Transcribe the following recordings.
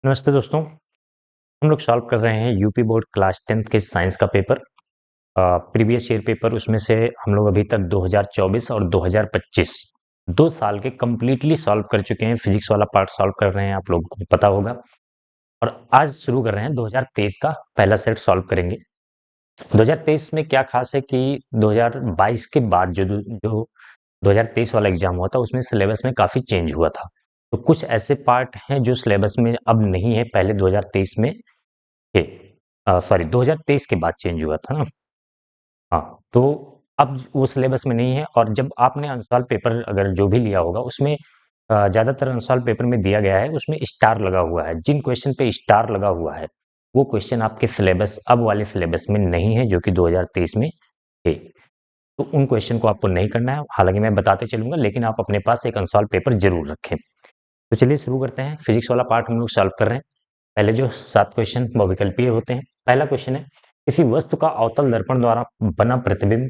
नमस्ते दोस्तों। हम लोग सॉल्व कर रहे हैं यूपी बोर्ड क्लास 10th के साइंस का पेपर। प्रीवियस ईयर पेपर उसमें से हम लोग अभी तक 2024 और 2025 2 साल के कंप्लीटली सॉल्व कर चुके हैं। फिजिक्स वाला पार्ट सॉल्व कर रहे हैं, आप लोगों को पता होगा। और आज शुरू कर रहे हैं 2023 का पहला सेट सॉल्व करेंगे। 2023 में क्या खास है कि 2022 के बाद जो 2023 वाला एग्जाम हुआ था उसमें सिलेबस में काफी चेंज हुआ था। तो कुछ ऐसे पार्ट हैं जो सिलेबस में अब नहीं है, पहले 2023 में थे। सॉरी, 2023 के बाद चेंज हुआ था ना। हाँ, तो अब वो सिलेबस में नहीं है। और जब आपने आंसर पेपर अगर जो भी लिया होगा उसमें ज्यादातर आंसर पेपर में दिया गया है, उसमें स्टार लगा हुआ है। जिन क्वेश्चन पे स्टार लगा हुआ है वो क्वेश्चन आपके सिलेबस अब वाले सिलेबस में नहीं है, जो कि 2023 में थे। तो उन क्वेश्चन को आपको नहीं करना है, हालांकि मैं बताते चलूंगा, लेकिन आप अपने पास एक आंसर पेपर जरूर रखें। तो चलिए शुरू करते हैं। फिजिक्स वाला पार्ट हम लोग सॉल्व कर रहे हैं। पहले जो 7 क्वेश्चन वो विकल्पीय होते हैं। पहला क्वेश्चन है, किसी वस्तु का अवतल दर्पण द्वारा बना प्रतिबिंब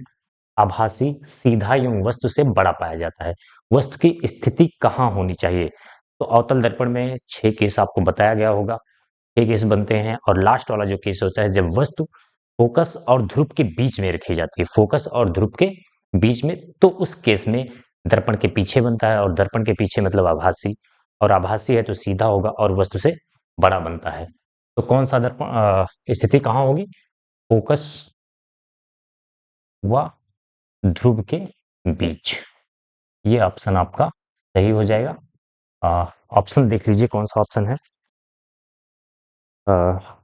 आभासी, सीधा एवं वस्तु से बड़ा पाया जाता है। वस्तु की स्थिति कहाँ होनी चाहिए? तो अवतल दर्पण में 6 केस आपको बताया गया होगा। 6 केस बनते हैं और लास्ट वाला जो केस होता है जब वस्तु फोकस और ध्रुव के बीच में रखी जाती है। फोकस और ध्रुव के बीच में, तो उस केस में दर्पण के पीछे बनता है, और दर्पण के पीछे मतलब आभासी, और आभासी है तो सीधा होगा और वस्तु से बड़ा बनता है। तो कौन सा दर्पण स्थिति कहाँ होगी? फोकस व ध्रुव के बीच। ये ऑप्शन आपका सही हो जाएगा। ऑप्शन देख लीजिए कौन सा ऑप्शन है। अ,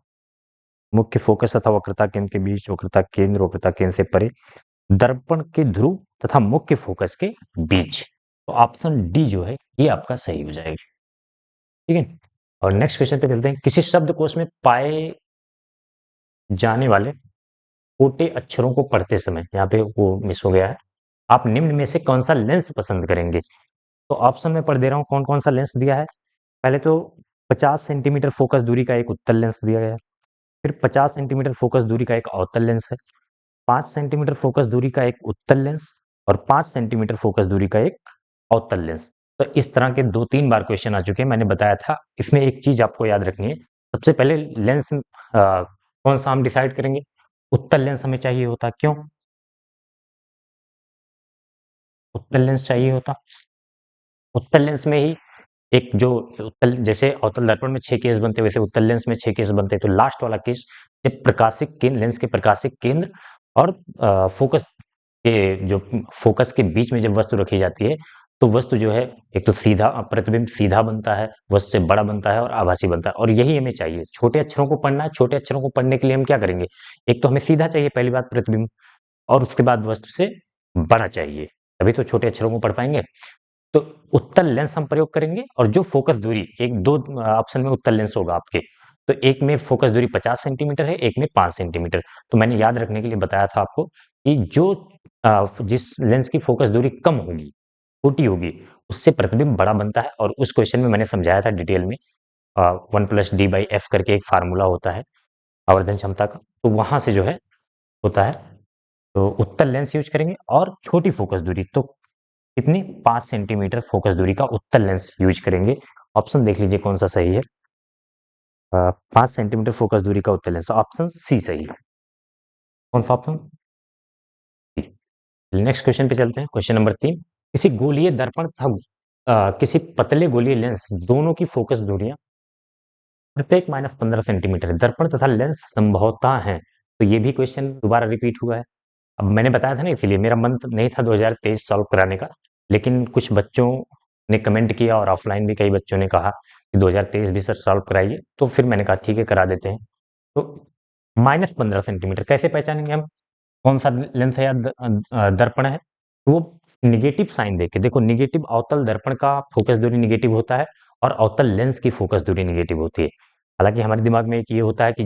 मुख्य फोकस तथा वक्रता केंद्र के बीच, वक्रता केंद्र वक्रता केंद्र से परे, दर्पण के ध्रुव तथा मुख्य फोकस के बीच। तो ऑप्शन डी जो है ये आपका सही हो जाएगा। ठीक है। और नेक्स्ट क्वेश्चन पे चलते हैं। किसी शब्दकोश में पाए जाने वाले छोटे अक्षरों को पढ़ते समय, यहाँ पे वो मिस हो गया है, आप निम्न में से कौन सा लेंस पसंद करेंगे? तो ऑप्शन में पढ़ दे रहा हूँ कौन कौन सा लेंस दिया है। पहले तो 50 सेंटीमीटर फोकस दूरी का एक उत्तल लेंस दिया गया है। फिर 50 सेंटीमीटर फोकस दूरी का एक अवतल लेंस है। 5 सेंटीमीटर फोकस दूरी का एक उत्तल लेंस, और 5 सेंटीमीटर फोकस दूरी का एक अवतल लेंस। तो इस तरह के 2-3 बार क्वेश्चन आ चुके हैं। मैंने बताया था इसमें एक चीज आपको याद रखनी है। सबसे पहले लेंस कौन सा हम डिसाइड करेंगे? उत्तल लेंस हमें चाहिए होता। क्यों उत्तल लेंस चाहिए होता? उत्तल लेंस में ही एक जो उत्तल, जैसे अवतल दर्पण में 6 केस बनते वैसे उत्तल लेंस में 6 केस बनते। तो लास्ट वाला केस जब प्रकाशिक केंद्र, लेंस के प्रकाशिक केंद्र और फोकस के जो फोकस के बीच में जब वस्तु रखी जाती है, तो वस्तु जो है एक तो सीधा प्रतिबिंब सीधा बनता है, वस्तु से बड़ा बनता है और आभासी बनता है। और यही हमें चाहिए। छोटे अक्षरों को पढ़ना है। छोटे अक्षरों को पढ़ने के लिए हम क्या करेंगे? एक तो हमें सीधा चाहिए, पहली बात प्रतिबिंब, और उसके बाद वस्तु से बड़ा चाहिए, तभी तो छोटे अक्षरों को पढ़ पाएंगे। तो उत्तल लेंस हम प्रयोग करेंगे, और जो फोकस दूरी, एक दो ऑप्शन में उत्तल लेंस होगा आपके। तो एक में फोकस दूरी 50 सेंटीमीटर है, एक में 5 सेंटीमीटर। तो मैंने याद रखने के लिए बताया था आपको कि जो जिस लेंस की फोकस दूरी कम होगी, छोटी होगी, उससे प्रतिबिंब बड़ा बनता है। और उस क्वेश्चन में मैंने समझाया था डिटेल में, 1+d/f करके एक फार्मूला होता है आवर्धन क्षमता का, तो वहां से जो है होता है। तो उत्तल लेंस यूज करेंगे, और छोटी फोकस दूरी तो कितनी, 5 सेंटीमीटर फोकस दूरी का उत्तल लेंस यूज करेंगे। ऑप्शन देख लीजिए कौन सा सही है। 5 सेंटीमीटर फोकस दूरी का उत्तल लेंस, ऑप्शन सी सही है। कौन सा ऑप्शन? नेक्स्ट क्वेश्चन पे चलते हैं। क्वेश्चन नंबर 3, किसी गोलीय दर्पण तथा किसी पतले गोलीय लेंस दोनों की फोकस दूरियां प्रत्येक -15 सेंटीमीटर है। दर्पण तथा लेंस संभवतः हैं। तो ये भी क्वेश्चन दोबारा रिपीट हुआ है। अब मैंने बताया था ना, इसीलिए मेरा मन तो नहीं था 2023 सॉल्व कराने का, लेकिन कुछ बच्चों ने कमेंट किया और ऑफलाइन भी कई बच्चों ने कहा कि 2023 भी सर सॉल्व कराइए, तो फिर मैंने कहा ठीक है करा देते हैं। तो -15 सेंटीमीटर कैसे पहचानेंगे हम कौन सा लेंस है या दर्पण है? तो वो निगेटिव साइन देके, देखो निगेटिव अवतल दर्पण का फोकस दूरी निगेटिव होता है, और अवतल लेंस की फोकस दूरी निगेटिव होती है। हालांकि हमारे दिमाग में एक ये होता है कि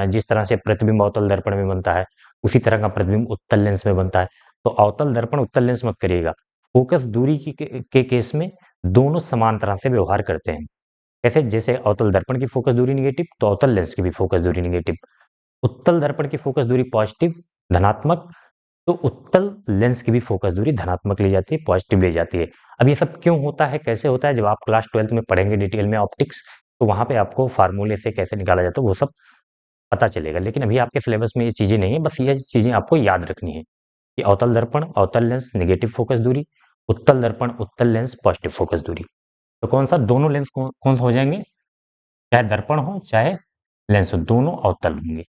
जिस तरह से प्रतिबिंब अवतल दर्पण में बनता है, उसी तरह का प्रतिबिंब उत्तल लेंस में बनता है। तो अवतल दर्पण उत्तल लेंस मत करिएगा। फोकस दूरी के केस में दोनों समान तरह से व्यवहार करते हैं। कैसे? जैसे अवतल दर्पण की फोकस दूरी निगेटिव, तो अवतल लेंस की भी फोकस दूरी निगेटिव। उत्तल दर्पण की फोकस दूरी पॉजिटिव, धनात्मक, तो उत्तल लेंस की भी फोकस दूरी धनात्मक ली जाती है, पॉजिटिव ली जाती है। अब ये सब क्यों होता है, कैसे होता है, जब आप क्लास 12th में पढ़ेंगे डिटेल में ऑप्टिक्स, तो वहाँ पे आपको फार्मूले से कैसे निकाला जाता है वो सब पता चलेगा। लेकिन अभी आपके सिलेबस में ये चीज़ें नहीं है, बस ये चीज़ें आपको याद रखनी है कि अवतल दर्पण, अवतल लेंस नेगेटिव फोकस दूरी, उत्तल दर्पण, उत्तल लेंस पॉजिटिव फोकस दूरी। तो कौन सा दोनों लेंस कौन सा हो जाएंगे, चाहे दर्पण हो चाहे लेंस हो, दोनों अवतल होंगे।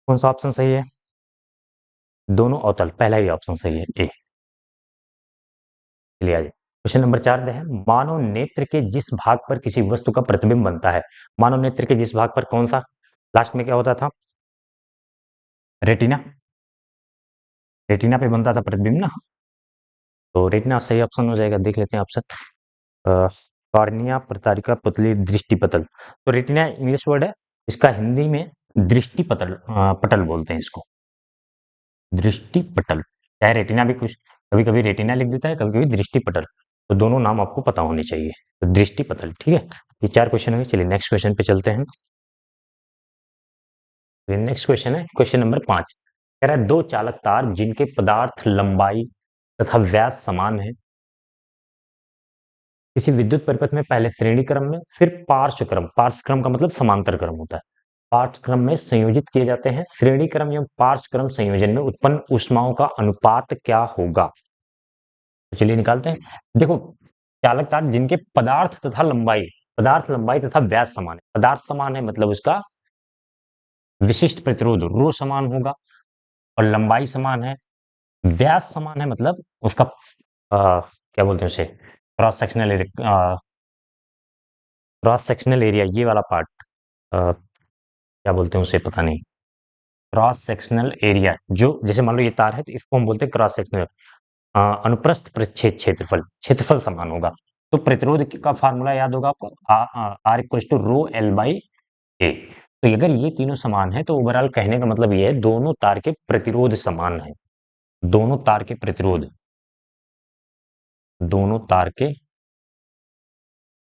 कौन सा ऑप्शन सही है? दोनों अवतल, पहला ही ऑप्शन सही है, ए। चलिए आइए क्वेश्चन नंबर 4 है, मानव नेत्र के जिस भाग पर किसी वस्तु का प्रतिबिंब बनता है, मानव नेत्र के जिस भाग पर कौन सा, लास्ट में क्या होता था, रेटिना, रेटिना पे बनता था प्रतिबिंब ना, तो रेटिना सही ऑप्शन हो जाएगा। देख लेते हैं ऑप्शन, कॉर्निया, प्रतारिका, पुतली, दृष्टि पटल। तो रेटिना इंग्लिश वर्ड है, इसका हिंदी में दृष्टि पटल, पटल बोलते हैं इसको, दृष्टि पटल। चाहे रेटिना भी कुछ कभी कभी रेटिना लिख देता है, कभी कभी दृष्टि पटल, तो दोनों नाम आपको पता होने चाहिए। तो दृष्टि पटल, ठीक है। ये 4 क्वेश्चन हो गए। चलिए नेक्स्ट क्वेश्चन पे चलते हैं। नेक्स्ट क्वेश्चन है क्वेश्चन नंबर 5, कह रहा है दो चालक तार जिनके पदार्थ लंबाई तथा व्यास समान है, किसी विद्युत परिपथ में पहले श्रेणी क्रम में फिर पार्श्व क्रम, पार्श्व क्रम का मतलब समांतर क्रम होता है, पार्श्व क्रम में संयोजित किए जाते हैं, श्रेणी क्रम या पार्श्व क्रम संयोजन में उत्पन्न ऊष्माओं का अनुपात क्या होगा। तो चलिए निकालते हैं। देखो, चालक तार जिनके पदार्थ तथा लंबाई, पदार्थ लंबाई तथा व्यास समान है, पदार्थ समान है मतलब उसका विशिष्ट प्रतिरोध रो समान होगा, और लंबाई समान है, व्यास समान है मतलब उसका क्या बोलते हैं उसे, cross sectional area, cross sectional area ये वाला पार्ट, क्या बोलते हैं उसे पता नहीं, क्रॉस सेक्शनल एरिया, जो जैसे मान लो ये तार है तो इसको हम बोलते हैं क्रॉस सेक्शनल, अनुप्रस्थ परिच्छेद क्षेत्रफल, क्षेत्रफल समान होगा। तो प्रतिरोध का फार्मूला याद होगा आपको, R equal to rho L by A. तो अगर ये तीनों समान है तो ओवरऑल कहने का मतलब ये है दोनों तार के प्रतिरोध समान है, दोनों तार के प्रतिरोध, दोनों तार के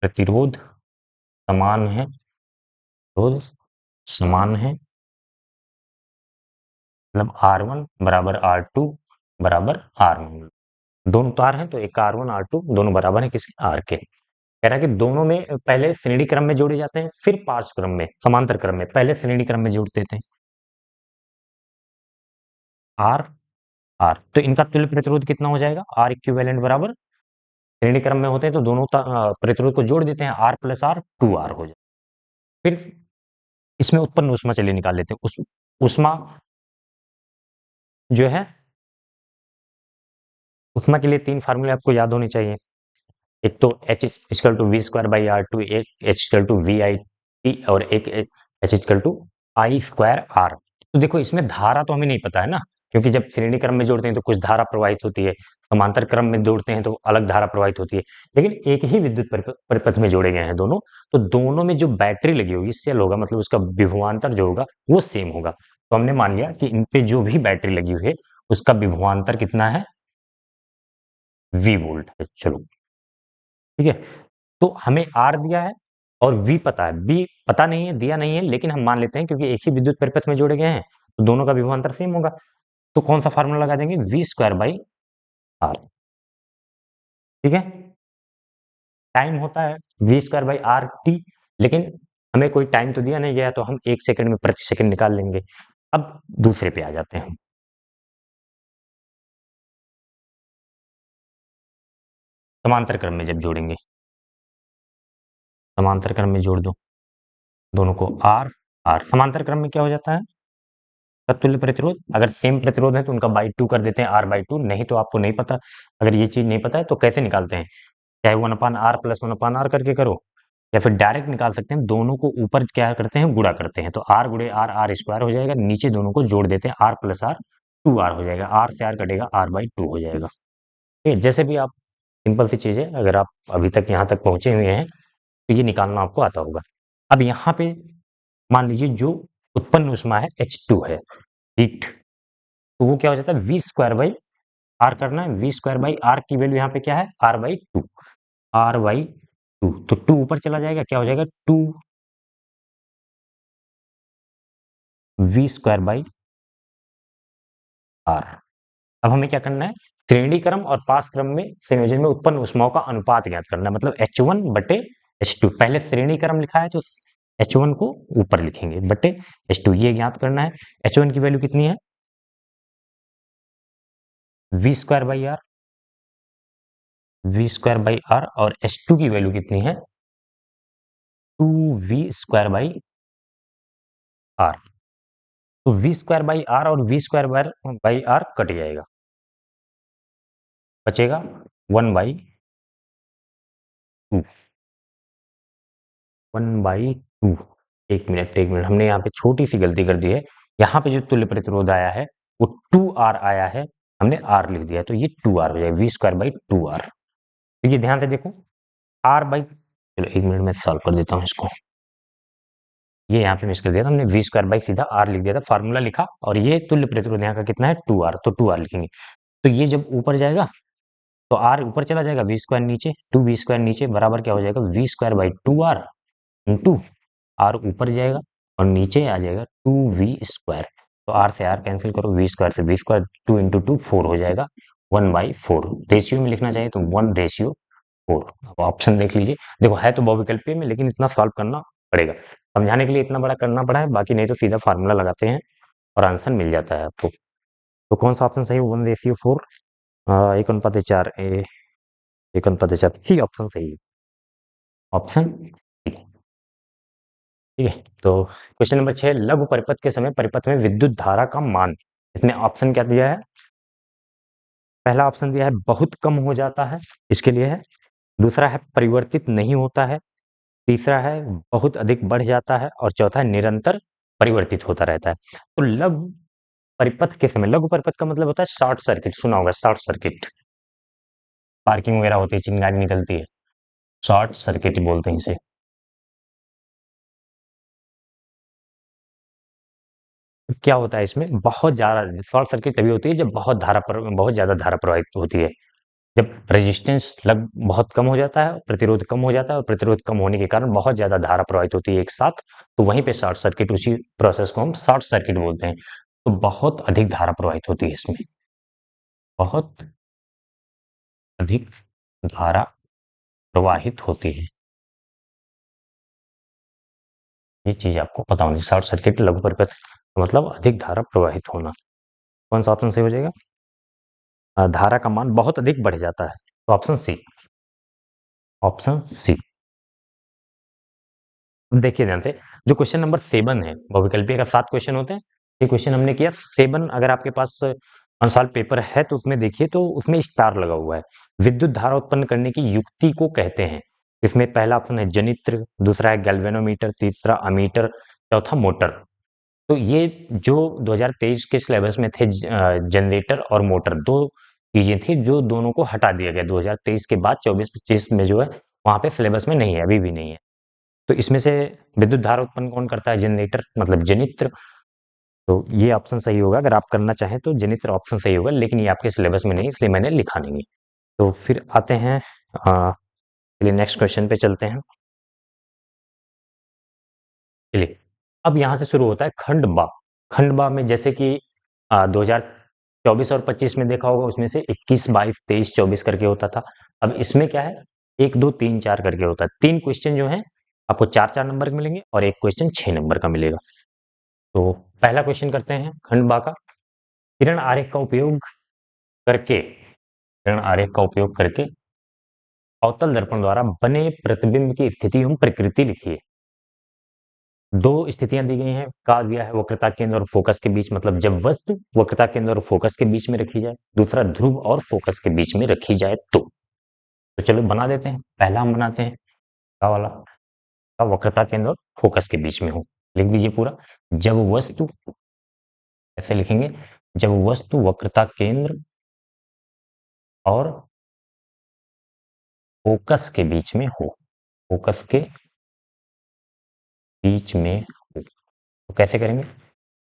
प्रतिरोध समान है, प्रतिरोध समान है, मतलब R1 बराबर R2 बराबर R1, दोनों तार हैं तो एक R1 R2 दोनों बराबर है किसके, R के। कह रहा है कि दोनों में पहले श्रेणी क्रम में जोड़े जाते हैं फिर पार्श्व क्रम में, समांतर क्रम में, पहले श्रेणी क्रम में जोड़ते थे R R, तो इनका तुल्य प्रतिरोध कितना हो जाएगा, R इक्विवेलेंट बराबर, श्रेणी क्रम में होते हैं तो दोनों प्रतिरोध को जोड़ देते हैं, R प्लस R 2R हो जाए। फिर इसमें उत्पन्न ऊष्मा चलिए निकाल लेते हैं, ऊष्मा जो है, ऊष्मा के लिए 3 फार्मूले आपको याद होने चाहिए, एक तो H equal to V square by R two, एक H equal to V I T, और एक H equal to I square R. तो देखो इसमें धारा तो हमें नहीं पता है ना, क्योंकि जब श्रेणी क्रम में जोड़ते हैं तो कुछ धारा प्रवाहित होती है, समांतर क्रम में जोड़ते हैं तो अलग धारा प्रवाहित होती है, लेकिन एक ही विद्युत परिपथ में जोड़े गए हैं दोनों, तो दोनों में जो बैटरी लगी होगी सेल होगा, मतलब उसका विभवांतर जो होगा वो सेम होगा। तो हमने मान लिया कि इन पे जो भी बैटरी लगी हुई है उसका विभवांतर कितना है, वी वोल्ट है। चलो ठीक है, तो हमें आर दिया है और वी पता है, बी पता नहीं है, दिया नहीं है, लेकिन हम मान लेते हैं क्योंकि एक ही विद्युत परिपथ में जोड़े गए हैं तो दोनों का विभवांतर सेम होगा। तो कौन सा फार्मूला लगा देंगे, वी स्क्वायर बाई आर, ठीक है। टाइम होता है V square by R T, लेकिन हमें कोई टाइम तो दिया नहीं गया, तो हम 1 सेकंड में प्रति सेकंड निकाल लेंगे। अब दूसरे पे आ जाते हैं, समांतर क्रम में जब जोड़ेंगे, समांतर क्रम में जोड़ दो दोनों को, आर आर, समांतर क्रम में क्या हो जाता है, तत्तुल्य प्रतिरोध, अगर सेम प्रतिरोध है तो उनका बाई टू कर देते हैं, आर बाई टू, नहीं तो आपको नहीं पता, अगर ये चीज नहीं पता है तो कैसे निकालते हैं, चाहे 1/r प्लस 1/r करके करो, या फिर डायरेक्ट निकाल सकते हैं, दोनों को ऊपर क्या करते हैं, गुणा करते हैं, तो आर गुणे आर, आर स्क्वायर हो जाएगा, नीचे दोनों को जोड़ देते हैं, आर प्लस आर 2r हो जाएगा, आर से आर कटेगा, आर बाई टू हो जाएगा। ठीक है, जैसे भी आप, सिंपल सी चीज है, अगर आप अभी तक यहाँ तक पहुंचे हुए हैं तो ये निकालना आपको आता होगा। अब यहाँ पे मान लीजिए जो उत्पन्न ऊष्मा है H2 है, हीट, तो वो क्या हो जाता है, वी स्क्वायर बाई आर करना है, वी स्क्वायर बाई आर की वैल्यू यहाँ पे क्या है, R by two, R by two, तो टू ऊपर चला जाएगा, क्या हो जाएगा, two V square by R. अब हमें क्या करना है, श्रेणी क्रम और पास क्रम में संयोजन में उत्पन्न ऊष्माओं का अनुपात ज्ञात करना है। मतलब H1 बटे H2, पहले श्रेणी क्रम लिखा है तो H1 को ऊपर लिखेंगे बटे H2, ये ज्ञात करना है। H1 की वैल्यू कितनी है? V square by R, V square by R, और H2 की वैल्यू कितनी है? 2V square by R. तो V स्क्वायर बाई आर और V square by R cut जाएगा, बचेगा 1/2, 1/2। एक मिनट, हमने यहाँ पे छोटी सी गलती कर दी है। यहाँ पे जो तुल्य प्रतिरोध आया है वो 2R आया है, हमने R लिख दिया, तो ये 2R हो जाएगा, V स्क्वायर बाई 2R। तो ये ध्यान से देखो, R बाई, चलो एक मिनट में सॉल्व कर देता हूँ इसको। ये यहाँ पे मिस कर दिया था हमने, V स्क्वायर बाई सीधा R लिख दिया था, फार्मूला लिखा, और ये तुल्य प्रतिरोध यहाँ का कितना है? 2R, तो 2R लिखेंगे। तो ये जब ऊपर जाएगा तो R ऊपर चला जाएगा, V स्क्वायर नीचे, 2V स्क्वायर नीचे, बराबर क्या हो जाएगा? V square by 2R into R ऊपर जाएगा और नीचे आ जाएगा 2V स्क्वायर। तो R से R कैंसिल करो, V स्क्वायर से V स्क्वायर, 2 इंटू 2 4 हो जाएगा, 1/4। रेशियो में लिखना चाहिए तो 1/4। अब ऑप्शन देख लीजिए, देखो है तो बहुविकल्पीय में, लेकिन इतना सॉल्व करना पड़ेगा, समझाने के लिए इतना बड़ा करना पड़ा है, बाकी नहीं तो सीधा फार्मूला लगाते हैं और आंसर मिल जाता है आपको। तो कौन सा ऑप्शन सही है? 1/4, 1:4, 1:4, सी ऑप्शन सही है, ऑप्शन सी। ठीक है, तो क्वेश्चन नंबर 6, लघु परिपथ के समय परिपथ में विद्युत धारा का मान। इसमें ऑप्शन क्या दिया है? पहला ऑप्शन दिया है बहुत कम हो जाता है, इसके लिए है। दूसरा है परिवर्तित नहीं होता है। तीसरा है बहुत अधिक बढ़ जाता है, और चौथा है निरंतर परिवर्तित होता रहता है। तो लघु परिपथ के समय, लघु परिपथ का मतलब होता है शॉर्ट सर्किट, सुना होगा शॉर्ट सर्किट, पार्किंग वगैरह होती है, चिंगारी निकलती है, शॉर्ट सर्किट बोलते हैं इसे। क्या होता है इसमें? बहुत ज्यादा शॉर्ट सर्किट तभी होती है जब बहुत ज्यादा धारा प्रवाहित होती है। जब रेजिस्टेंस लग बहुत कम हो जाता है, प्रतिरोध कम हो जाता है, और प्रतिरोध कम होने के कारण बहुत ज्यादा धारा प्रवाहित होती है एक साथ, तो वहीं पे शॉर्ट सर्किट, उसी प्रोसेस को हम शॉर्ट सर्किट बोलते हैं। तो बहुत अधिक धारा प्रवाहित होती है इसमें, बहुत अधिक धारा प्रवाहित होती है, ये चीज आपको पता होनी। शॉर्ट सर्किट लघु परिपथ मतलब अधिक धारा प्रवाहित होना। कौन सा ऑप्शन सही हो जाएगा? धारा का मान बहुत अधिक बढ़ जाता है, तो ऑप्शन सी, ऑप्शन सी। देखिए ध्यान से, जो क्वेश्चन नंबर 7 है, बहुविकल्पीय का 7 क्वेश्चन होते हैं, ये क्वेश्चन हमने किया 7। अगर आपके पास आंसर पेपर है तो उसमें देखिए, तो उसमें स्टार लगा हुआ है। विद्युत धारा उत्पन्न करने की युक्ति को कहते हैं। इसमें पहला ऑप्शन है जनित्र, दूसरा है गैल्वेनोमीटर, तीसरा अमीटर, चौथा मोटर। तो ये जो 2023 के सिलेबस में थे, जनरेटर और मोटर, दो चीजें थी जो दोनों को हटा दिया गया 2023 के बाद, 24-25 में जो है वहां पे सिलेबस में नहीं है, अभी भी नहीं है। तो इसमें से विद्युत धारा उत्पन्न कौन करता है? जनरेटर, मतलब जनित्र। तो ये ऑप्शन सही होगा, अगर आप करना चाहें तो जनित्र ऑप्शन सही होगा, लेकिन ये आपके सिलेबस में नहीं, इसलिए मैंने लिखा नहीं है। तो फिर आते हैं, चलिए नेक्स्ट क्वेश्चन पे चलते हैं। चलिए, अब यहाँ से शुरू होता है खंड बा। खंड बा में जैसे कि 2024 और 25 में देखा होगा, उसमें से 21, 22, 23, 24 करके होता था। अब इसमें क्या है? 1, 2, 3, 4 करके होता है। 3 क्वेश्चन जो हैं आपको 4-4 नंबर के मिलेंगे, और एक क्वेश्चन 6 नंबर का मिलेगा। तो पहला क्वेश्चन करते हैं खंड बा का। किरण आरेख का उपयोग करके, किरण आरेख का उपयोग करके अवतल दर्पण द्वारा बने प्रतिबिंब की स्थिति एवं प्रकृति लिखिए। दो स्थितियां दी गई हैं, कहा गया है वक्रता केंद्र और फोकस के बीच, मतलब जब वस्तु वक्रता केंद्र और फोकस के बीच में रखी जाए, दूसरा ध्रुव और फोकस के बीच में रखी जाए। तो चलो बना देते हैं, पहला हम बनाते हैं का वाला, का वक्रता केंद्र और फोकस के बीच में हो। लिख दीजिए पूरा, जब वस्तु, ऐसे लिखेंगे, जब वस्तु वक्रता केंद्र और फोकस के बीच में हो, फोकस के बीच में हो। तो कैसे करेंगे?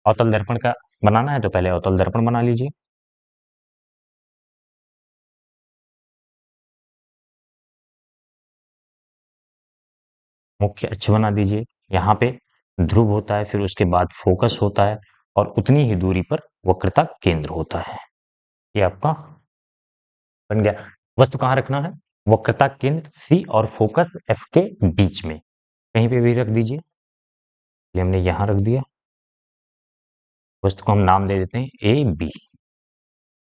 अवतल दर्पण का बनाना है तो पहले अवतल दर्पण बना लीजिए। मुख्य अक्ष बना दीजिए, यहाँ पे ध्रुव होता है, फिर उसके बाद फोकस होता है, और उतनी ही दूरी पर वक्रता केंद्र होता है। ये आपका बन गया। वस्तु कहाँ रखना है? वक्रता केंद्र सी और फोकस एफ के बीच में, कहीं पे भी रख दीजिए। ये हमने यहां रख दिया। वस्तु को हम नाम दे देते हैं ए बी।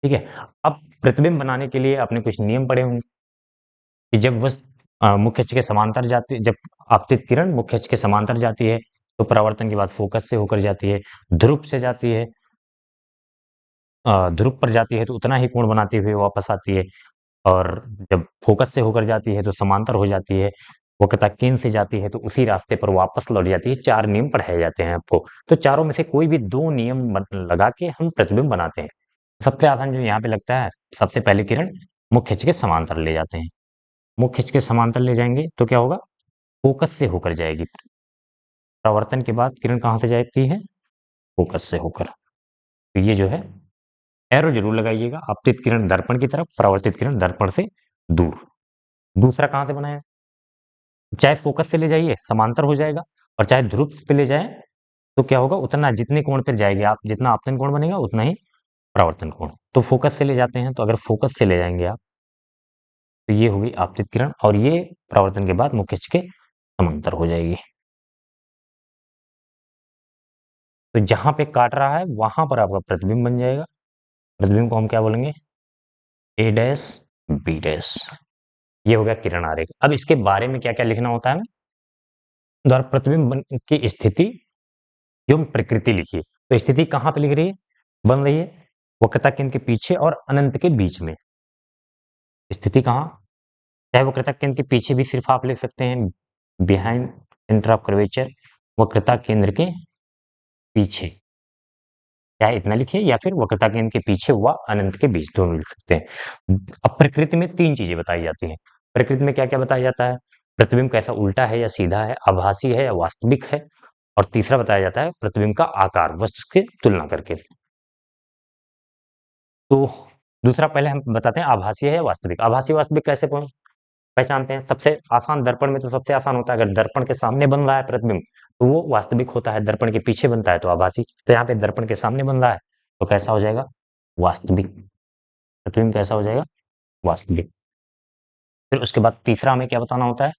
ठीक है। अब प्रतिबिंब बनाने के लिए आपने कुछ नियम पढ़े होंगे कि जब वस्तु मुख्य अक्ष के समांतर जाती है, जब आपतित किरण मुख्य अक्ष के समांतर जाती है तो परावर्तन के बाद फोकस से होकर जाती है। ध्रुव से जाती है, ध्रुव पर जाती है तो उतना ही कोण बनाते हुए वापस आती है। और जब फोकस से होकर जाती है तो समांतर हो जाती है। वक्रता केंद्र से जाती है तो उसी रास्ते पर वापस लौट जाती है। 4 नियम पढ़ाए जाते हैं आपको। तो चारों में से कोई भी 2 नियम लगा के हम प्रतिबिंब बनाते हैं। सबसे आसान जो यहाँ पे लगता है, सबसे पहले किरण मुख्य अक्ष के समांतर ले जाते हैं। मुख्य अक्ष के समांतर ले जाएंगे तो क्या होगा? फोकस से होकर जाएगी। परावर्तन के बाद किरण कहाँ से जाती है? फोकस से होकर। तो ये जो है, एरो जरूर लगाइएगा। आपतित किरण दर्पण की तरफ, परावर्तित किरण दर्पण से दूर। दूसरा कहाँ से बनाया? चाहे फोकस से ले जाइए समांतर हो जाएगा, और चाहे ध्रुव पे ले जाएं तो क्या होगा? उतना जितने कोण पर जाएगी आप, जितना आपतन कोण बनेगा उतना ही परावर्तन कोण। तो फोकस से ले जाते हैं, तो अगर फोकस से ले जाएंगे आप तो ये होगी आपतित किरण, और ये परावर्तन के बाद मुख्य अक्ष के समांतर हो जाएगी। तो जहां पे काट रहा है वहां पर आपका प्रतिबिंब बन जाएगा। प्रतिबिंब को हम क्या बोलेंगे? ए डैश बी डैश। ये हो गया किरण आरेख। अब इसके बारे में क्या क्या लिखना होता है? द्वारा प्रतिबिंब की स्थिति एवं प्रकृति लिखिए। तो स्थिति कहाँ पे लिख रही है, बन रही है? वक्रता केंद्र के पीछे और अनंत के बीच में। स्थिति कहाँ? चाहे वक्रता केंद्र के पीछे भी सिर्फ आप लिख सकते हैं, बिहाइंड सेंटर ऑफ कर्वेचर, वक्रता केंद्र के पीछे, चाहे इतना लिखिए, या फिर वक्रता केंद्र के पीछे व अनंत के बीच, दोनों लिख सकते हैं। अब प्रकृति में 3 चीजें बताई जाती हैं। प्रकृति में क्या क्या बताया जाता है? प्रतिबिंब कैसा उल्टा है या सीधा है, आभासी है या वास्तविक है, और तीसरा बताया जाता है प्रतिबिंब का आकार वस्तु से तुलना करके। तो दूसरा पहले हम बताते हैं आभासी है या वास्तविक। आभासी वास्तविक कैसे पहचानते हैं? सबसे आसान, दर्पण में तो सबसे आसान होता है। अगर दर्पण के सामने बन रहा है प्रतिबिंब तो वो वास्तविक होता है, दर्पण के पीछे बनता है तो आभासी। तो यहाँ पे दर्पण के सामने बन रहा है तो कैसा हो जाएगा? वास्तविक। प्रतिबिंब कैसा हो जाएगा? वास्तविक। फिर उसके बाद तीसरा हमें क्या बताना होता है?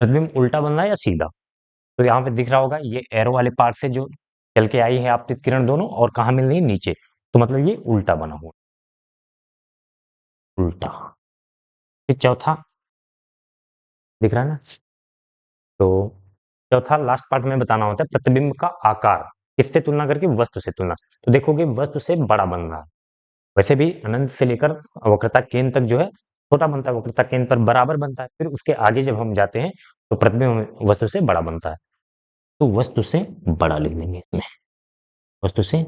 प्रतिबिंब उल्टा बन रहा है या सीधा। तो यहाँ पे दिख रहा होगा, ये एरो वाले पार्ट से जो चल के आई है आपतित किरण दोनों, और कहाँ मिल रही है? नीचे। तो मतलब ये उल्टा बना हुआ, उल्टा। फिर चौथा दिख रहा है ना? तो चौथा लास्ट पार्ट में बताना होता है प्रतिबिंब का आकार। किससे तुलना करके? वस्तु से तुलना। तो देखोगे वस्तु से बड़ा बन रहा है। वैसे भी अनंत से लेकर वक्रता केंद्र तक जो है छोटा बनता है, वक्रता केंद्र पर बराबर बनता है। फिर उसके आगे जब हम जाते हैं तो प्रतिबिंब वस्तु से बड़ा बनता है। तो वस्तु से बड़ा लिख देंगे इसमें, वस्तु से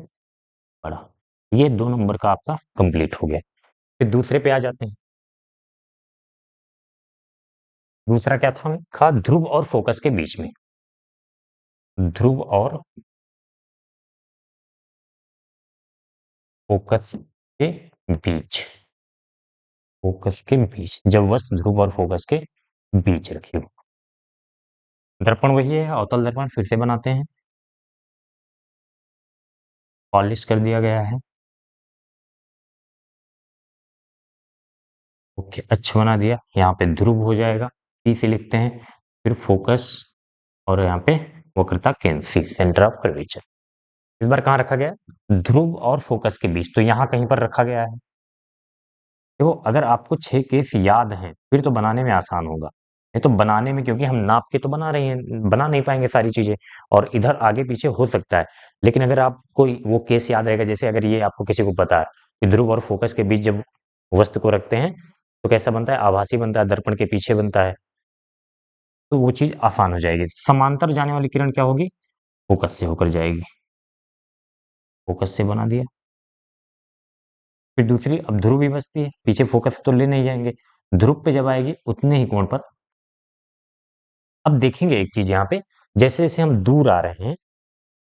बड़ा। ये 2 नंबर का आपका कंप्लीट हो गया। फिर दूसरे पे आ जाते हैं। दूसरा क्या था? हमें कहा ध्रुव और फोकस के बीच में। ध्रुव और फोकस के बीच, फोकस के बीच, जब वस्तु ध्रुव और फोकस के बीच रखी हो। दर्पण वही है, अवतल दर्पण फिर से बनाते हैं। पॉलिश कर दिया गया है। ओके, अच्छा बना दिया। यहाँ पे ध्रुव हो जाएगा, सी से लिखते हैं। फिर फोकस, और यहाँ पे वक्रता केंद्र सी, सेंटर ऑफ कर्वेचर। इस बार कहाँ रखा गया? ध्रुव और फोकस के बीच, तो यहाँ कहीं पर रखा गया है। देखो, अगर आपको 6 केस याद हैं फिर तो बनाने में आसान होगा। नहीं तो बनाने में, क्योंकि हम नाप के तो बना रहे हैं, बना नहीं पाएंगे सारी चीजें, और इधर आगे पीछे हो सकता है। लेकिन अगर आपको वो केस याद रहेगा, जैसे अगर ये आपको किसी को पता है कि ध्रुव और फोकस के बीच जब वस्तु को रखते हैं तो कैसा बनता है? आभासी बनता है, दर्पण के पीछे बनता है। तो वो चीज आसान हो जाएगी। समांतर जाने वाली किरण क्या होगी? फोकस से होकर जाएगी। फोकस से बना दिया। फिर दूसरी, अब ध्रुव भी बचती है, पीछे फोकस तो ले नहीं जाएंगे। ध्रुव पे जब आएगी उतने ही कोण पर। अब देखेंगे एक चीज यहाँ पे, जैसे जैसे हम दूर आ रहे हैं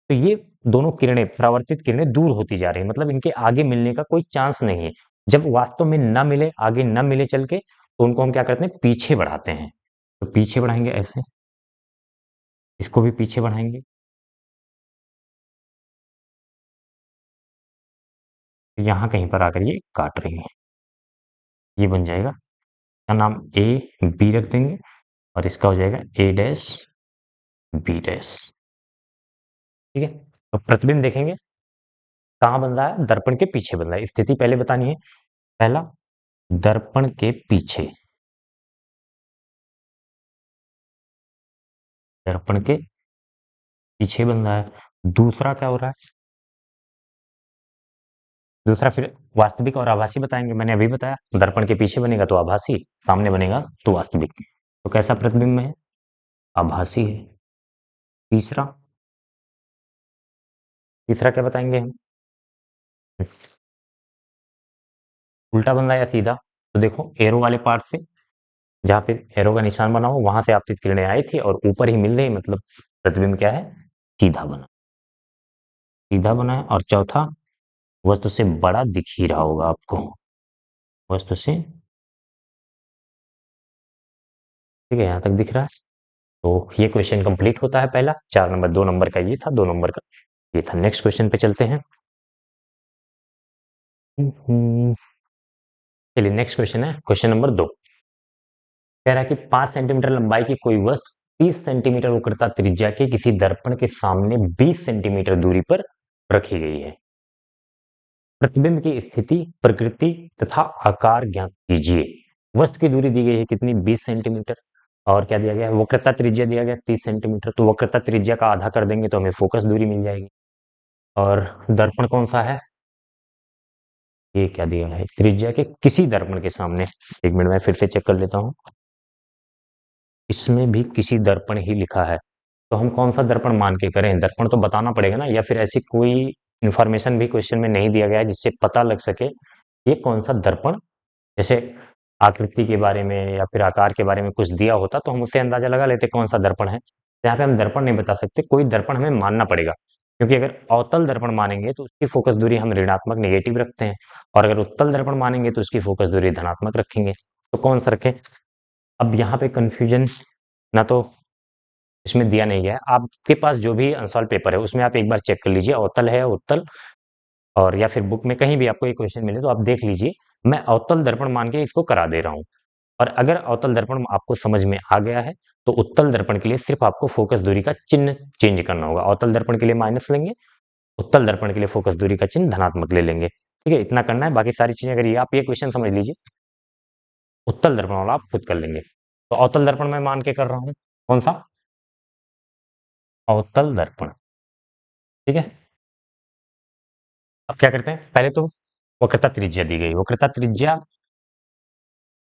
तो ये दोनों किरणें, परावर्तित किरणें दूर होती जा रही हैं, मतलब इनके आगे मिलने का कोई चांस नहीं है। जब वास्तव में न मिले, आगे न मिले चल के, तो उनको हम क्या करते हैं? पीछे बढ़ाते हैं। तो पीछे बढ़ाएंगे ऐसे, इसको भी पीछे बढ़ाएंगे। यहाँ कहीं पर आकर ये काट रही है, ये बन जाएगा, इसका नाम ए बी रख देंगे और इसका हो जाएगा ए डैश बी डैश। ठीक है, तो प्रतिबिंब देखेंगे कहाँ बन रहा है, दर्पण के पीछे बन रहा है। स्थिति पहले बतानी है। पहला, दर्पण के पीछे, दर्पण के पीछे बन रहा है। दूसरा क्या हो रहा है, दूसरा फिर वास्तविक और आभासी बताएंगे। मैंने अभी बताया दर्पण के पीछे बनेगा तो आभासी, सामने बनेगा तो वास्तविक। तो कैसा प्रतिबिंब है, आभासी है। तीसरा, तीसरा क्या बताएंगे हम, उल्टा बन रहा है या सीधा। तो देखो एरो वाले पार्ट से, जहाँ पे एरो का निशान बना हो वहां से आपतित किरणें आई थी और ऊपर ही मिल रही, मतलब प्रतिबिंब क्या है, सीधा बना, सीधा बना है। और चौथा, वस्तु से बड़ा दिख ही रहा होगा आपको, वस्तु से, ठीक है, यहाँ तक दिख रहा है। तो ये क्वेश्चन कंप्लीट होता है पहला। 4 नंबर, 2 नंबर का ये था, 2 नंबर का ये था। नेक्स्ट क्वेश्चन पे चलते हैं। चलिए नेक्स्ट क्वेश्चन है, क्वेश्चन नंबर 2। कह रहा है कि 5 सेंटीमीटर लंबाई की कोई वस्तु 30 सेंटीमीटर वक्रता त्रिज्या के किसी दर्पण के सामने 20 सेंटीमीटर दूरी पर रखी गई है। प्रतिबिंब की स्थिति, प्रकृति तथा आकार ज्ञात कीजिए। वस्तु की दूरी दी गई है कितनी, 20 सेंटीमीटर। और क्या दिया गया है, वक्रता त्रिज्या दिया गया 30 सेंटीमीटर। तो वक्रता त्रिज्या का आधा कर देंगे तो हमें फोकस दूरी मिल जाएगी। और दर्पण कौन सा है, ये क्या दिया है, त्रिज्या के किसी दर्पण के सामने। 1 मिनट में फिर से चेक कर लेता हूँ, इसमें भी किसी दर्पण ही लिखा है। तो हम कौन सा दर्पण मान के करें, दर्पण तो बताना पड़ेगा ना, या फिर ऐसी कोई इंफॉर्मेशन भी क्वेश्चन में नहीं दिया गया है जिससे पता लग सके ये कौन सा दर्पण, जैसे आकृति के बारे में या फिर आकार के बारे में कुछ दिया होता तो हम उससे अंदाजा लगा लेते कौन सा दर्पण है। यहाँ पे हम दर्पण नहीं बता सकते, कोई दर्पण हमें मानना पड़ेगा। क्योंकि अगर अवतल दर्पण मानेंगे तो उसकी फोकस दूरी हम ऋणात्मक नेगेटिव रखते हैं, और अगर उत्तल दर्पण मानेंगे तो उसकी फोकस दूरी धनात्मक रखेंगे। तो कौन सा रखें। अब यहाँ पे कंफ्यूजन ना, तो इसमें दिया नहीं गया है। आपके पास जो भी अनसॉल्व पेपर है उसमें आप एक बार चेक कर लीजिए, अवतल है उत्तल, और या फिर बुक में कहीं भी आपको ये क्वेश्चन मिले तो आप देख लीजिए। मैं अवतल दर्पण मान के इसको करा दे रहा हूँ। और अगर अवतल दर्पण आपको समझ में आ गया है तो उत्तल दर्पण के लिए सिर्फ आपको फोकस दूरी का चिन्ह चेंज करना होगा। अवतल दर्पण के लिए माइनस लेंगे, उत्तल दर्पण के लिए फोकस दूरी का चिन्ह धनात्मक ले लेंगे। ठीक है, इतना करना है। बाकी सारी चीजें अगर ये आप ये क्वेश्चन समझ लीजिए, उत्तल दर्पण वाला आप खुद कर लेंगे। तो अवतल दर्पण मैं मान के कर रहा हूँ, कौन सा, अवतल दर्पण। ठीक है, अब क्या करते हैं, पहले तो वक्रता त्रिज्या दी गई, वक्रता त्रिज्या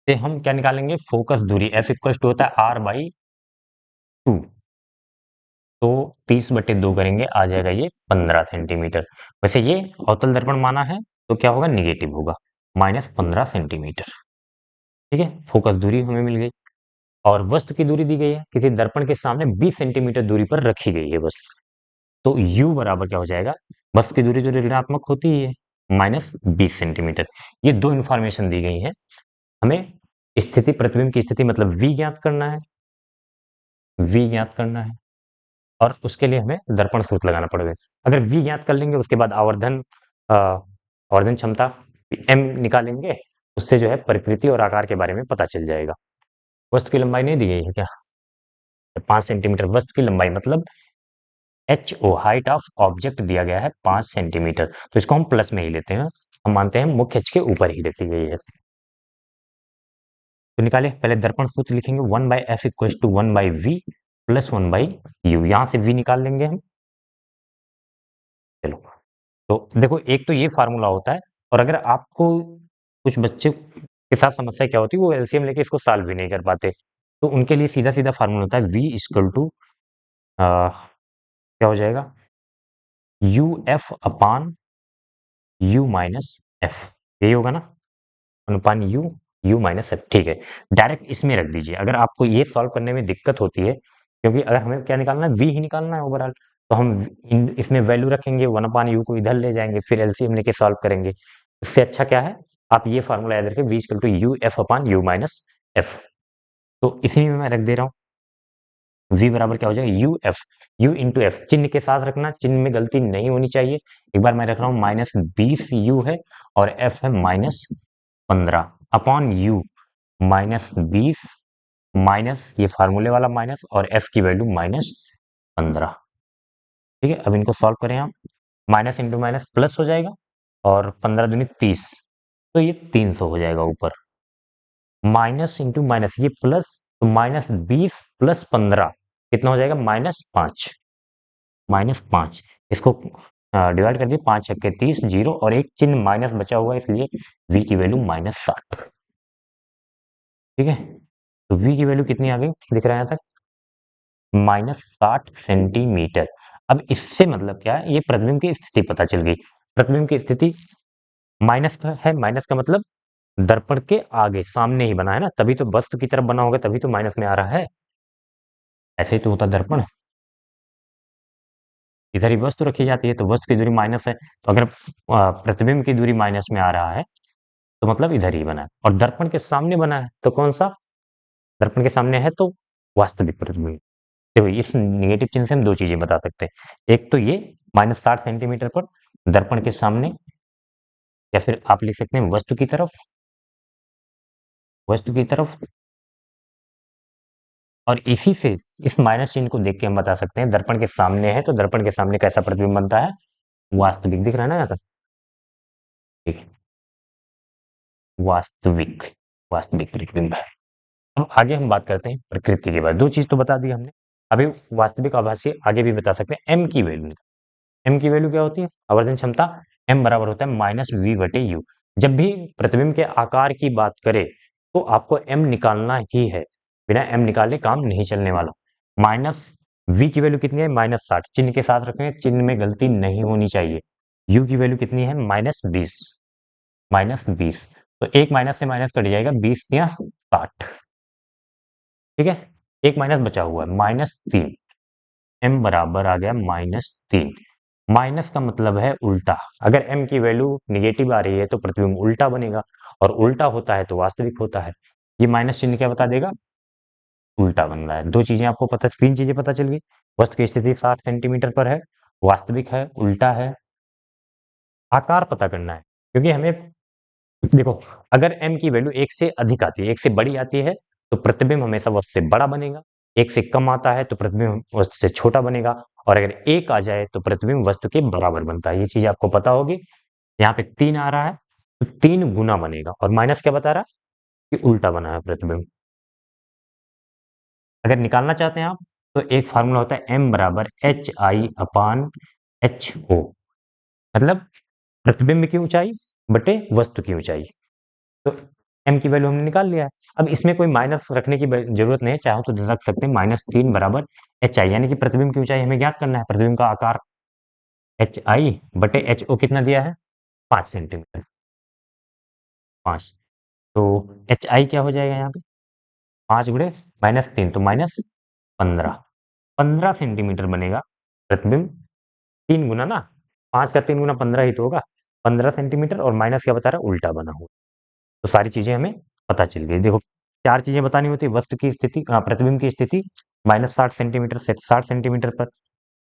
से हम क्या निकालेंगे, फोकस दूरी। एफ इक्वल टू होता है आर बाई 2। तो 30/2 करेंगे, आ जाएगा ये 15 सेंटीमीटर। वैसे ये अवतल दर्पण माना है तो क्या होगा, निगेटिव होगा, -15 सेंटीमीटर। ठीक है, फोकस दूरी हमें मिल गई। और वस्तु की दूरी दी गई है, किसी दर्पण के सामने 20 सेंटीमीटर दूरी पर रखी गई है वस्तु। तो u बराबर क्या हो जाएगा, वस्तु की दूरी तो ऋणात्मक होती ही है, -20 सेंटीमीटर। ये दो इंफॉर्मेशन दी गई है हमें। स्थिति, प्रतिबिंब की स्थिति मतलब v ज्ञात करना है, v ज्ञात करना है। और उसके लिए हमें दर्पण सूत्र लगाना पड़ेगा। अगर v ज्ञात कर लेंगे उसके बाद आवर्धन आवर्धन क्षमता m निकालेंगे, उससे जो है प्रकृति और आकार के बारे में पता चल जाएगा। वस्तु की लंबाई नहीं दी गई है क्या, 5 सेंटीमीटर वस्तु की लंबाई, मतलब HO हाइट ऑफ ऑब्जेक्ट दिया गया है 5 सेंटीमीटर। तो इसको हम प्लस में ही लेते हैं, हम मानते हैं मुख्य अक्ष के ऊपर ही रखी गई है। तो निकाले, पहले दर्पण सूत्र लिखेंगे, 1/f equal to 1/v plus 1/u। यहां से v निकाल लेंगे हम। चलो, तो देखो एक तो ये फार्मूला होता है, और अगर आपको कुछ बच्चे के साथ समस्या क्या होती है, वो एलसीएम लेके इसको सॉल्व भी नहीं कर पाते, तो उनके लिए सीधा सीधा फार्मूला होता है v इक्वल टू क्या हो जाएगा, you F upon U minus F. यही होगा ना, अनुपान यू, यू माइनस एफ। ठीक है, डायरेक्ट इसमें रख दीजिए अगर आपको ये सॉल्व करने में दिक्कत होती है। क्योंकि अगर हमें क्या निकालना है, वी ही निकालना है ओवरऑल, तो हम इसमें वैल्यू रखेंगे, 1/u को इधर ले जाएंगे, फिर एलसीएम लेके सॉल्व करेंगे। इससे अच्छा क्या है, आप ये फार्मूला याद रखें, V equal to U F upon U minus F. तो इसी में मैं रख दे रहा हूँ। V बराबर क्या हो जाएगा, U F, you into F, चिन्ह के साथ रखना, चिन्ह में गलती नहीं होनी चाहिए। एक बार मैं रख रहा हूँ -20 u है और f है -15 अपॉन u, -20 माइनस ये फार्मूले वाला माइनस और f की वैल्यू -15। ठीक है, अब इनको सॉल्व करें हम, माइनस इंटू माइनस प्लस हो जाएगा और 15 दूनी 30, तो ये 300 हो जाएगा ऊपर, माइनस इंटू माइनस ये प्लस, तो -20 प्लस 15 कितना हो जाएगा, -5, -5। इसको डिवाइड कर दिए, 5 छक्के 30, जीरो और एक चिन्ह माइनस बचा हुआ है, इसलिए v की वैल्यू -60। ठीक है, तो v की वैल्यू कितनी आ गई, दिख रहा है यहाँ तक, -60 सेंटीमीटर। अब इससे मतलब क्या है, ये प्रतिबिंब की स्थिति पता चल गई। प्रतिबिंब की स्थिति माइनस का है, माइनस का मतलब दर्पण के आगे सामने ही बना है ना, तभी तो वस्तु की तरफ बना होगा, तभी तो माइनस में आ रहा है। ऐसे ही तो होता दर्पण, इधर ही वस्तु रखी जाती है तो वस्तु की दूरी माइनस है, तो अगर प्रतिबिंब की दूरी माइनस में आ रहा है तो मतलब इधर ही बना है, और दर्पण के सामने बना है तो कौन सा, दर्पण के सामने है तो वास्तविक प्रतिबिंब। देखो इस निगेटिव चिन्ह से हम दो चीजें बता सकते हैं, एक तो ये -60 सेंटीमीटर पर दर्पण के सामने, या फिर आप लिख सकते हैं वस्तु की तरफ, वस्तु की तरफ। और इसी से इस माइनस चिन्ह को देख के हम बता सकते हैं दर्पण के सामने है तो दर्पण के सामने कैसा प्रतिबिंब बनता है, वास्तविक, दिख रहा है ना यहाँ तक। ठीक है, वास्तविक, वास्तविक प्रतिबिंब है। अब आगे हम बात करते हैं प्रकृति के बाद, दो चीज तो बता दी हमने, अभी वास्तविक आभासी आगे भी बता सकते हैं। एम की वैल्यू, एम की वैल्यू क्या होती है, आवर्धन क्षमता, एम बराबर होता है -v/u। जब भी प्रतिबिंब के आकार की बात करें तो आपको एम निकालना ही है, बिना एम निकाले काम नहीं चलने वाला। माइनस v की वैल्यू कितनी है, -60, चिन्ह के साथ रखें, चिन्ह में गलती नहीं होनी चाहिए। u की वैल्यू कितनी है, -20, -20, तो एक माइनस से माइनस कट जाएगा, 20 या 60। ठीक है, एक माइनस बचा हुआ है -3, एम बराबर आ गया -3। माइनस का मतलब है उल्टा, अगर एम की वैल्यू निगेटिव आ रही है तो प्रतिबिंब उल्टा बनेगा, और उल्टा होता है तो वास्तविक होता है। ये माइनस चिन्ह क्या बता देगा, उल्टा बन रहा है। दो चीजें आपको पता, तीन चीजें पता चल गई, वस्तु की स्थिति 60 सेंटीमीटर पर है, वास्तविक है, उल्टा है, आकार पता करना है, क्योंकि हमें देखो अगर m की वैल्यू एक से अधिक आती है, एक से बड़ी आती है तो प्रतिबिंब हमेशा वस्तु से बड़ा बनेगा, एक से कम आता है तो प्रतिबिंब वस्तु से छोटा बनेगा, और अगर एक आ जाए तो प्रतिबिंब वस्तु के बराबर बनता है। ये चीज आपको पता होगी। यहाँ पे 3 आ रहा है तो 3 गुना बनेगा, और माइनस क्या बता रहा है कि उल्टा बना है प्रतिबिंब। अगर निकालना चाहते हैं आप तो एक फार्मूला होता है m बराबर HI/HO, मतलब प्रतिबिंब की ऊंचाई बटे वस्तु की ऊंचाई। तो m की वैल्यू हमने निकाल लिया है। अब इसमें कोई माइनस रखने की जरूरत नहीं है, चाहो तो रख सकते हैं -3 बराबर HI, यानी कि प्रतिबिंब की ऊंचाई हमें ज्ञात करना है, प्रतिबिंब का आकार HI बटे HO कितना दिया है, 5 सेंटीमीटर, 5, तो HI क्या हो जाएगा यहाँ पे, 5 गुणे -3 तो -15, 15 सेंटीमीटर बनेगा प्रतिबिंब, 3 गुना ना, 5 का 3 गुना 15 ही तो होगा, 15 सेंटीमीटर, और माइनस क्या बता रहा है, उल्टा बना हुआ। तो सारी चीजें हमें पता चल गई। देखो चार चीजें बतानी होती है, वस्तु की स्थिति, प्रतिबिंब की स्थिति -60 सेंटीमीटर से 60 सेंटीमीटर पर,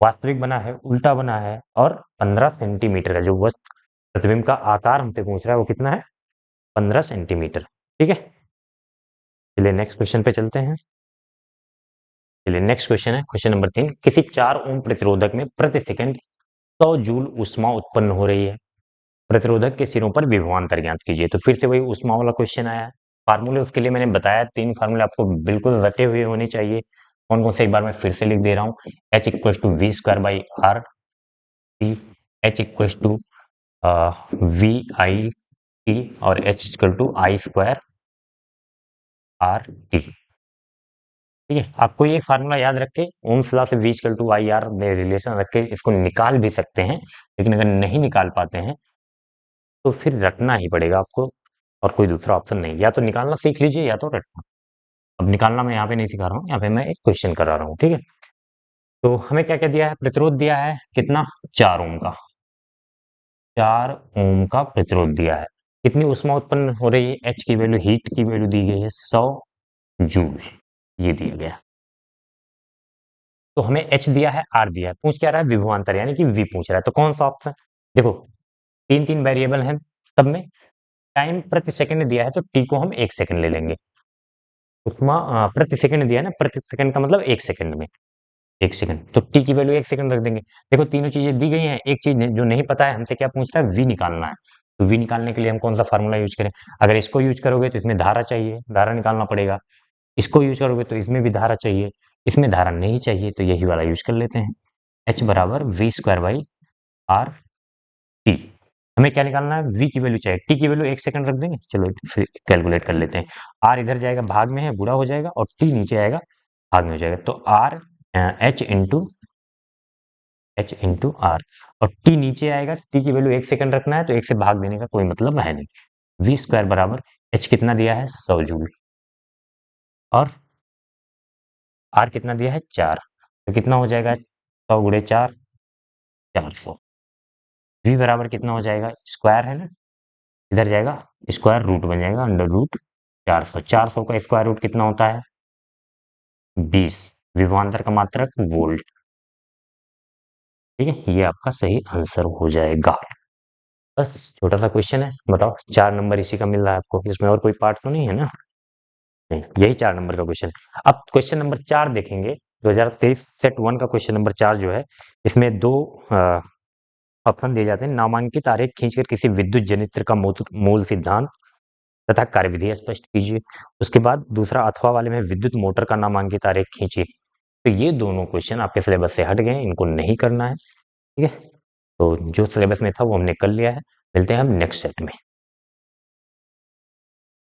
वास्तविक बना है, उल्टा बना है, और 15 सेंटीमीटर का जो वस्तु प्रतिबिंब का आकार हमसे पूछ रहा है वो कितना है, 15 सेंटीमीटर। ठीक है, चलिए नेक्स्ट क्वेश्चन पे चलते हैं। चलिए नेक्स्ट क्वेश्चन है क्वेश्चन नंबर 3, किसी 4 ओम प्रतिरोधक में प्रति सेकंड 100 जूल ऊष्मा उत्पन्न हो रही है, प्रतिरोधक के सिरों पर विभवांतर ज्ञात कीजिए। तो फिर से वही ऊष्मा वाला क्वेश्चन आया है। फार्मूले उसके लिए मैंने बताया, 3 फार्मूले आपको बिल्कुल रटे हुए होने चाहिए। कौन कौन से एक बार मैं फिर से लिख दे रहा हूँ, H=v²/r t, H=vi t, और H=i²/r t। ठीक है, आपको ये फार्मूला याद रख के ओम्स लॉ से v=i/r में रिलेशन रख के इसको निकाल भी सकते हैं, लेकिन अगर नहीं निकाल पाते हैं तो फिर रटना ही पड़ेगा आपको, और कोई दूसरा ऑप्शन नहीं, या तो निकालना सीख लीजिए या तो रटना। अब निकालना मैं यहाँ पे नहीं सिखा रहा हूँ, यहाँ पे मैं एक क्वेश्चन करा रहा हूँ। ठीक है, तो हमें क्या क्या दिया है, प्रतिरोध दिया है कितना, 4 ओम का, 4 ओम का प्रतिरोध दिया है। कितनी ऊष्मा उत्पन्न हो रही है, एच की वैल्यू, हीट की वैल्यू दी गई है 100 जूल, ये दिया गया। तो हमें एच दिया है, आर दिया है, पूछ क्या रहा है, विभवांतर यानी कि वी पूछ रहा है। तो कौन सा ऑप्शन, देखो तीन तीन वेरिएबल हैं सब में, टाइम प्रति सेकंड दिया है तो टी को हम 1 सेकंड ले लेंगे। उसमें प्रति सेकंड दिया है ना, प्रति सेकंड का मतलब 1 सेकंड में, 1 सेकंड, तो टी की वैल्यू 1 सेकंड रख देंगे। देखो तीनों चीजें दी गई हैं, एक चीज जो नहीं पता है हमसे क्या पूछ रहा है, वी निकालना है। तो वी निकालने के लिए हम कौन सा फार्मूला यूज करें, अगर इसको यूज करोगे तो इसमें धारा चाहिए, धारा निकालना पड़ेगा, इसको यूज करोगे तो इसमें भी धारा चाहिए, इसमें धारा नहीं चाहिए तो यही वाला यूज कर लेते हैं, एच बराबर V square by R T. हमें क्या निकालना है, v की वैल्यू चाहिए, t की वैल्यू 1 सेकंड रख देंगे, चलो फिर कैलकुलेट कर लेते हैं। r इधर जाएगा, भाग में है, गुणा हो जाएगा, और t नीचे आएगा, भाग में हो जाएगा, तो r h इंटू आर, और t नीचे आएगा, t की वैल्यू 1 सेकंड रखना है तो 1 से भाग देने का कोई मतलब है नहीं। v स्क्वायर बराबर h कितना दिया है, 100 जूल, और r कितना दिया है, 4, तो कितना हो जाएगा, 100 गुणे 4, 400। v बराबर कितना हो जाएगा, स्क्वायर है ना, इधर जाएगा, स्क्वायर रूट बन जाएगा, अंडर रूट 400, 400 का स्क्वायर रूट कितना होता है, 20, विभवांतर का मात्रक वोल्ट। ठीक है, ये आपका सही आंसर हो जाएगा। बस छोटा सा क्वेश्चन है, बताओ 4 नंबर इसी का मिल रहा है आपको, इसमें और कोई पार्ट तो नहीं है ना, नहीं, यही 4 नंबर का क्वेश्चन। अब क्वेश्चन नंबर 4 देखेंगे, 2023 सेट 1 का क्वेश्चन नंबर 4 जो है, इसमें दो ऑप्शन दिए जाते हैं, नामांकित आरेख खींचकर किसी विद्युत जनित्र का मूल सिद्धांत तथा कार्यविधि स्पष्ट कीजिए। उसके बाद दूसरा अथवा वाले में विद्युत मोटर का नामांकित आरेख खींचिए। तो ये दोनों क्वेश्चन आपके सिलेबस से हट गए, इनको नहीं करना है। ठीक है, तो जो सिलेबस में था वो हमने कर लिया है। मिलते हैं हम नेक्स्ट सेट में।